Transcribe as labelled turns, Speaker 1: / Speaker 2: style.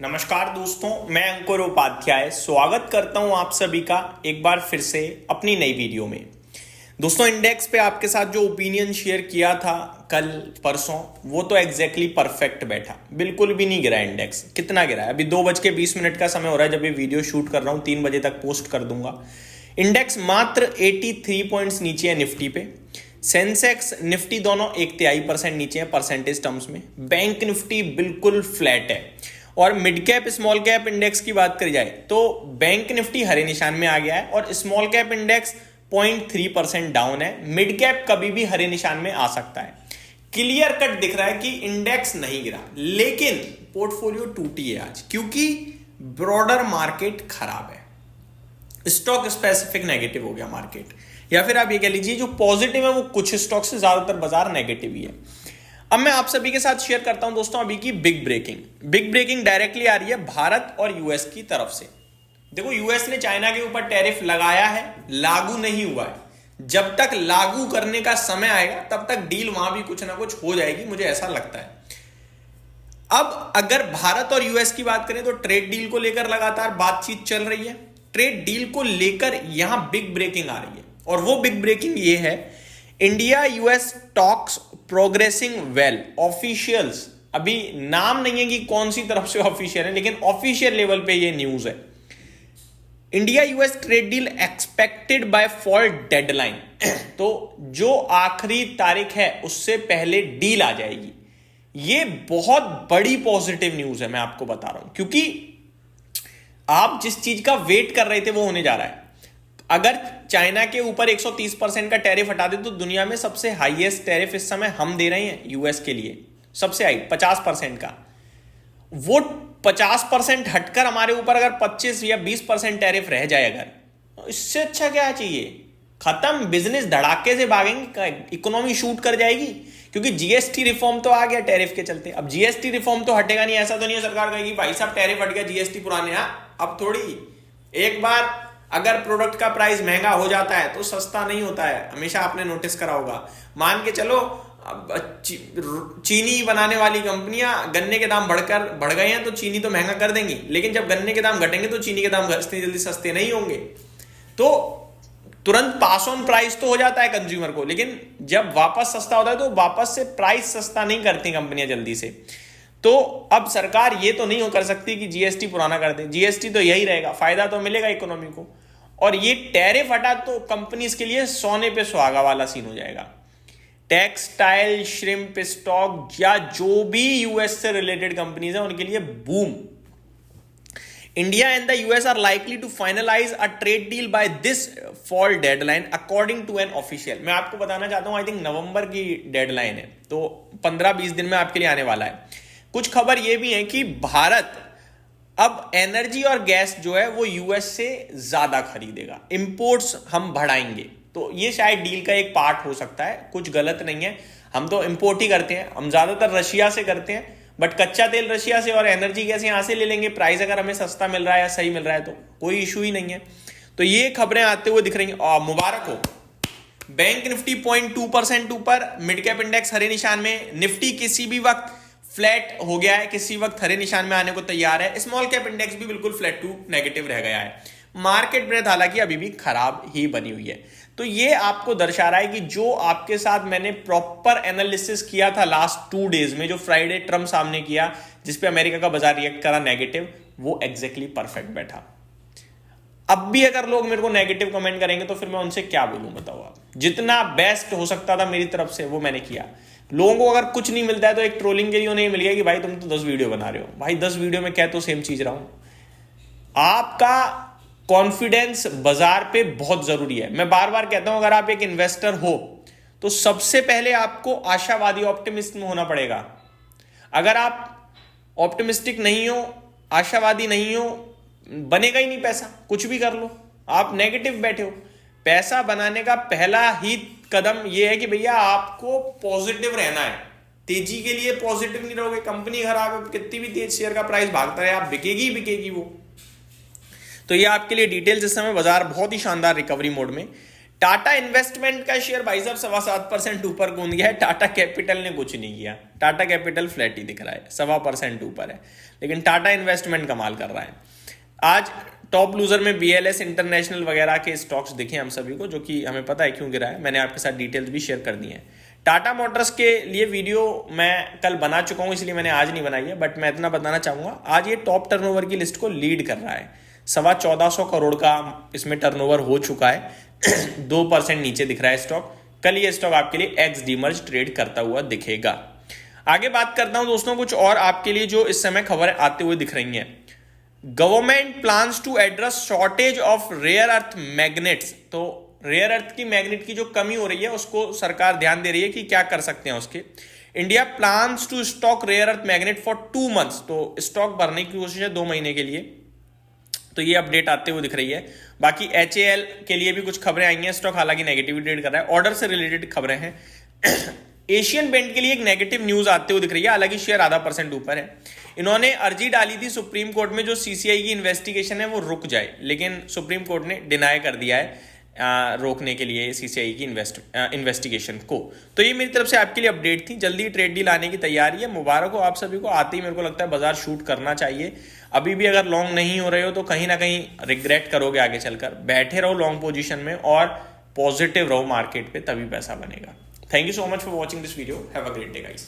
Speaker 1: नमस्कार दोस्तों, मैं अंकुर उपाध्याय स्वागत करता हूं आप सभी का एक बार फिर से अपनी नई वीडियो में। दोस्तों, इंडेक्स पे आपके साथ जो ओपिनियन शेयर किया था कल परसों, वो तो एग्जैक्टली परफेक्ट बैठा। बिल्कुल भी नहीं गिरा इंडेक्स। कितना गिरा है? अभी 2:20 का समय हो रहा है जब ये वीडियो शूट कर रहा हूं। 3 बजे तक पोस्ट कर दूंगा। इंडेक्स मात्र 83 पॉइंट्स नीचे है निफ्टी पे। सेंसेक्स निफ्टी दोनों 1/3% नीचे है परसेंटेज टर्म्स में। बैंक निफ्टी बिल्कुल फ्लैट है। और mid cap small cap index की बात करी जाए तो बैंक निफ्टी हरे निशान में आ गया है और स्मॉल कैप इंडेक्स 0.3% डाउन है। मिड कैप कभी भी हरे निशान में आ सकता है। क्लियर कट दिख रहा है कि इंडेक्स नहीं गिरा, लेकिन पोर्टफोलियो टूटी है आज, क्योंकि ब्रॉडर मार्केट खराब है। स्टॉक स्पेसिफिक नेगेटिव हो गया मार्केट, या फिर आप ये कह लीजिए जो पॉजिटिव है वो कुछ स्टॉक से ज्यादातर बाजार नेगेटिव ही है। अब मैं आप सभी के साथ शेयर करता हूं दोस्तों अभी की बिग ब्रेकिंग डायरेक्टली आ रही है भारत और यूएस की तरफ से। देखो, यूएस ने चाइना के ऊपर टैरिफ लगाया है, लागू नहीं हुआ है। जब तक लागू करने का समय आएगा तब तक डील वहां भी कुछ ना कुछ हो जाएगी, मुझे ऐसा लगता है। अब अगर भारत और यूएस की बात करें तो ट्रेड डील को लेकर लगातार बातचीत चल रही है। ट्रेड डील को लेकर यहां बिग ब्रेकिंग आ रही है, और वो बिग ब्रेकिंग ये है, India US talks progressing well. Officials, अभी नाम नहीं है कि कौन सी तरफ से ऑफिशियल है, लेकिन ऑफिशियल लेवल पे ये न्यूज है। India US trade deal expected bye fall deadline. तो जो आखिरी तारीख है उससे पहले डील आ जाएगी। ये बहुत बड़ी पॉजिटिव न्यूज है, मैं आपको बता रहा हूं, क्योंकि आप जिस चीज का वेट कर रहे थे वो होने जा रहा है। अगर चाइना के ऊपर 130% का टैरिफ हटा दे तो दुनिया में सबसे हाईएस्ट टैरिफ इस समय हम दे रहे हैं यूएस के लिए, सबसे हाई 50% का। वो 50% हटकर हमारे ऊपर अगर 25 या 20% टैरिफ रह जाए, अगर तो इससे अच्छा क्या चाहिए? खत्म, बिजनेस धड़ाके से भागेंगे, इकोनॉमी शूट कर जाएगी। क्योंकि जीएसटी रिफॉर्म तो आ गया टैरिफ के चलते। अब जीएसटी रिफॉर्म तो हटेगा नहीं, ऐसा तो नहीं है सरकार कहेगी भाई साहब टैरिफ हट गया, जीएसटी पुराने। अब थोड़ी, एक बार अगर प्रोडक्ट का प्राइस महंगा हो जाता है तो सस्ता नहीं होता है, हमेशा आपने नोटिस करा होगा। मान के चलो चीनी बनाने वाली कंपनियां, गन्ने के दाम बढ़ गए हैं तो चीनी तो महंगा कर देंगी, लेकिन जब गन्ने के दाम घटेंगे तो चीनी के दाम इतनी जल्दी सस्ते नहीं होंगे। तो तुरंत पास ऑन प्राइस तो हो जाता है कंज्यूमर को, लेकिन जब वापस सस्ता होता है तो वापस से प्राइस सस्ता नहीं करती कंपनियां जल्दी से। तो अब सरकार ये तो नहीं कर सकती कि जीएसटी पुराना कर दे। जीएसटी तो यही रहेगा, फायदा तो मिलेगा इकोनॉमी को। और ये टैरिफ हटा तो कंपनीज के लिए सोने पे सुहागा वाला सीन हो जाएगा। टेक्सटाइल, श्रिम्प, स्टॉक या जो भी यूएस से रिलेटेड कंपनीज हैं उनके लिए boom. India and the US are likely to finalise a trade deal by this fall deadline according to an official. मैं आपको बताना चाहता हूं, आई थिंक नवंबर की डेडलाइन है, तो 15-20 दिन में आपके लिए आने वाला है। कुछ खबर यह भी है कि भारत अब एनर्जी और गैस जो है वो यूएस से ज्यादा खरीदेगा, इंपोर्ट्स हम बढ़ाएंगे। तो ये शायद डील का एक पार्ट हो सकता है, कुछ गलत नहीं है। हम तो इंपोर्ट ही करते हैं, हम ज्यादातर रशिया से करते हैं, बट कच्चा तेल रशिया से और एनर्जी गैस यहां से ले लेंगे। प्राइस अगर हमें सस्ता मिल रहा है या सही मिल रहा है तो कोई इशू ही नहीं है। तो ये खबरें आते हुए दिख रही हैं, और मुबारक हो। बैंक निफ्टी 0.2% ऊपर, मिड कैप इंडेक्स हरे निशान में, निफ्टी किसी भी वक्त फ्लैट हो गया है, किसी वक्त हरे निशान में आने को तैयार है। स्मॉल कैप इंडेक्स भी बिल्कुल फ्लैट टू नेगेटिव रह गया है। मार्केट ब्रेथ हालांकि अभी भी खराब ही बनी हुई है। तो ये आपको दर्शा रहा है कि जो आपके साथ मैंने प्रॉपर एनालिसिस किया था लास्ट 2 डेज में, जो फ्राइडे ट्रम्प सामने किया जिसपे अमेरिका का बाजार रिएक्ट करा नेगेटिव, वो एग्जैक्टली परफेक्ट बैठा। अब भी अगर लोग मेरे को नेगेटिव कमेंट करेंगे तो फिर मैं उनसे क्या बोलूं, बताओ आप। जितना बेस्ट हो सकता था मेरी तरफ से वो मैंने किया। लोगों को अगर कुछ नहीं मिलता है तो एक ट्रोलिंग के लिए उन्हें मिल गया कि भाई तुम तो 10 वीडियो बना रहे हो। भाई 10 वीडियो में क्या तो सेम चीज रहा हूं। आपका कॉन्फिडेंस बाजार पे बहुत जरूरी है। मैं बार बार कहता हूं, अगर आप एक इन्वेस्टर हो तो सबसे पहले आपको आशावादी, ऑप्टिमिस्ट होना पड़ेगा। अगर आप ऑप्टिमिस्टिक नहीं हो, आशावादी नहीं हो, बनेगा ही नहीं पैसा। कुछ भी कर लो, आप नेगेटिव बैठे हो। पैसा बनाने का पहला ही कदम यह है कि भैया आपको पॉजिटिव रहना है। तेजी के लिए पॉजिटिव नहीं रहोगे, कंपनी खराब है, कितनी भी तेज शेयर का प्राइस भागता है, आप बिकेगी वो। तो ये आपके लिए डिटेल्स। इस समय बाजार बहुत ही शानदार रिकवरी मोड में। टाटा इन्वेस्टमेंट का शेयर भाई साहब 7.25% ऊपर कूद गया है। टाटा कैपिटल ने कुछ नहीं किया, टाटा कैपिटल फ्लैट ही दिख रहा है, 1.25% ऊपर है, लेकिन टाटा इन्वेस्टमेंट कमाल कर रहा है। आज टॉप लूजर में BLS इंटरनेशनल वगैरह के स्टॉक्स दिखे हम सभी को, जो कि हमें पता है क्यों गिरा है, मैंने आपके साथ डिटेल्स भी शेयर कर दी हैं। टाटा मोटर्स के लिए वीडियो मैं कल बना चुका हूं, इसलिए मैंने आज नहीं बनाई है, बट मैं इतना बताना चाहूंगा, आज ये टॉप टर्नओवर की लिस्ट को लीड कर रहा है। 1450 करोड़ का इसमें टर्नओवर हो चुका है। 2% नीचे दिख रहा है स्टॉक। कल ये स्टॉक आपके लिए एक्स डीमर्ज ट्रेड करता हुआ दिखेगा। आगे बात करता हूं दोस्तों कुछ और आपके लिए जो इस समय खबरें आते हुए दिख रही हैं। Government plans to address shortage of rare earth magnets. तो रेयर अर्थ की मैग्नेट की जो कमी हो रही है उसको सरकार ध्यान दे रही है कि क्या कर सकते हैं उसके। India plans to stock rare earth magnet for 2 months। तो स्टॉक भरने की कोशिश है 2 महीने के लिए। तो ये अपडेट आते हुए दिख रही है। बाकी HAL के लिए भी कुछ खबरें आई हैं, स्टॉक हालांकि नेगेटिव ट्रेड कर रहा है, ऑर्डर से रिलेटेड खबरें हैं। एशियन पेंट के लिए एक नेगेटिव न्यूज आते हुए दिख रही है, हालांकि शेयर आधा % ऊपर है। इन्होंने अर्जी डाली थी सुप्रीम कोर्ट में जो CCI की इन्वेस्टिगेशन है वो रुक जाए, लेकिन सुप्रीम कोर्ट ने डिनाई कर दिया है रोकने के लिए CCI की इन्वेस्टिगेशन को। तो ये मेरी तरफ से आपके लिए अपडेट थी। जल्दी ट्रेड डील आने की तैयारी है, मुबारक हो आप सभी को। आते ही मेरे को लगता है बाजार शूट करना चाहिए। अभी भी अगर लॉन्ग नहीं हो रहे हो तो कहीं ना कहीं रिग्रेट करोगे आगे चलकर। बैठे रहो लॉन्ग पोजीशन में और पॉजिटिव रहो मार्केट पे, तभी पैसा बनेगा। Thank you so much for watching this video. Have a great day guys.